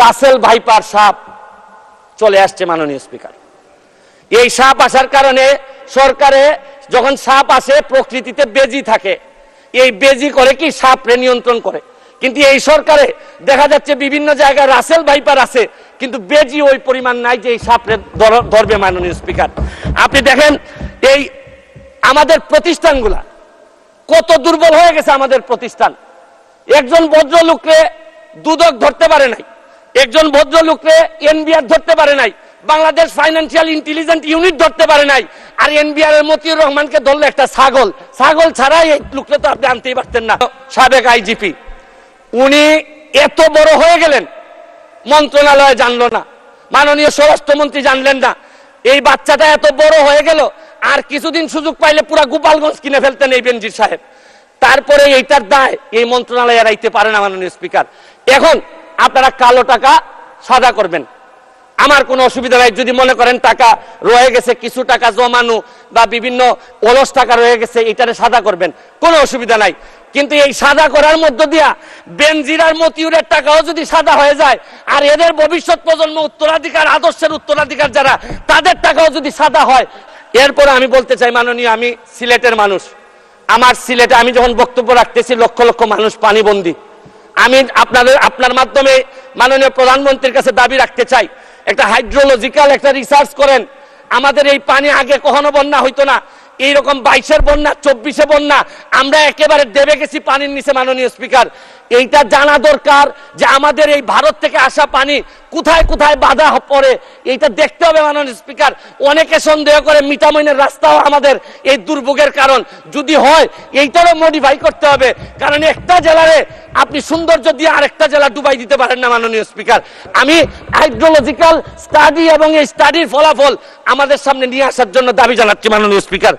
Russell viper সাপ চলে আসছে মাননীয় স্পিকার। এই সাপ আসার কারণে সরকারে যখন সাপ আসে প্রকৃতিতে বেজি থাকে, এই বেজি করে কি সাপরে নিয়ন্ত্রণ করে, কিন্তু এই সরকারে দেখা যাচ্ছে বিভিন্ন জায়গায় রাসেল ভাইপার আছে কিন্তু বেজি ওই পরিমাণ নাই যে এই সাপরে ধরবে। মাননীয় স্পিকার, আপনি দেখেন এই আমাদের প্রতিষ্ঠানগুলা কত দুর্বল হয়ে গেছে। আমাদের প্রতিষ্ঠান একজন ভদ্রলোককে দুদক ধরতে পারে নাই, একজন ভদ্রলোককে এনবিআর ধরতে পারে নাই, বাংলাদেশ ফাইন্যান্সিয়াল ইন্টেলিজেন্স ইউনিট ধরতে পারে নাই। আর এনবিআর এর মতিউর রহমানকে ধরলে একটা ছাগল ছাড়াই এই লোককে তো আপনি আনতেই পারতেন না। সাবেক আইজিপি উনি এত বড় হয়ে গেলেন, মন্ত্রণালয় জানলো না, মাননীয় স্বরাষ্ট্রমন্ত্রী জানলেন না। এই বাচ্চাটা এত বড় হয়ে গেল, আর কিছুদিন সুযোগ পাইলে পুরা গোপালগঞ্জ কিনে ফেলতেন এই বেনজির সাহেব। তারপরে এইটার দায় এই মন্ত্রণালয় এড়াইতে পারে না। মাননীয় স্পিকার, এখন আপনারা কালো টাকা সাদা করবেন, আমার কোনো অসুবিধা নাই। যদি মনে করেন টাকা রয়ে গেছে, কিছু টাকা জমানো বা বিভিন্ন অলস টাকা রয়ে গেছে, এটারে সাদা করবেন, কোনো অসুবিধা নাই। কিন্তু এই সাদা করার মধ্য দিয়া বেনজির আর মতিউরের টাকাও যদি সাদা হয়ে যায়, আর এদের ভবিষ্যৎ প্রজন্ম উত্তরাধিকার, আদর্শের উত্তরাধিকার যারা, তাদের টাকাও যদি সাদা হয়। এরপরে আমি বলতে চাই মাননীয়, আমি সিলেটের মানুষ, আমার সিলেটে আমি যখন বক্তব্য রাখতেছি লক্ষ লক্ষ মানুষ পানিবন্দী। আমি আপনার মাধ্যমে মাননীয় প্রধানমন্ত্রীর কাছে দাবি রাখতে চাই, একটা হাইড্রোলজিক্যাল একটা রিসার্চ করেন। আমাদের এই পানি আগে কখনো বন্যা হইতো না, এইরকম 22-এর বন্যা, 24-এ বন্যা, আমরা একেবারে দেবে গেছি পানির নিচে। মাননীয় স্পিকার, এইটা জানা দরকার যে আমাদের এই ভারত থেকে আসা পানি কোথায় কোথায় বাধা পড়ে, এইটা দেখতে হবে। মাননীয় স্পিকার, অনেকে সন্দেহ করে মিঠামইনের রাস্তাও আমাদের এই দুর্ভোগের কারণ। যদি হয় এইটারও মডিফাই করতে হবে, কারণ একটা জেলারে আপনি সৌন্দর্য দিয়ে আরেকটা জেলা ডুবাই দিতে পারেন না। মাননীয় স্পিকার, আমি হাইড্রোলজিক্যাল স্টাডি এবং এই স্টাডির ফলাফল আমাদের সামনে নিয়ে আসার জন্য দাবি জানাচ্ছি। মাননীয় স্পিকার।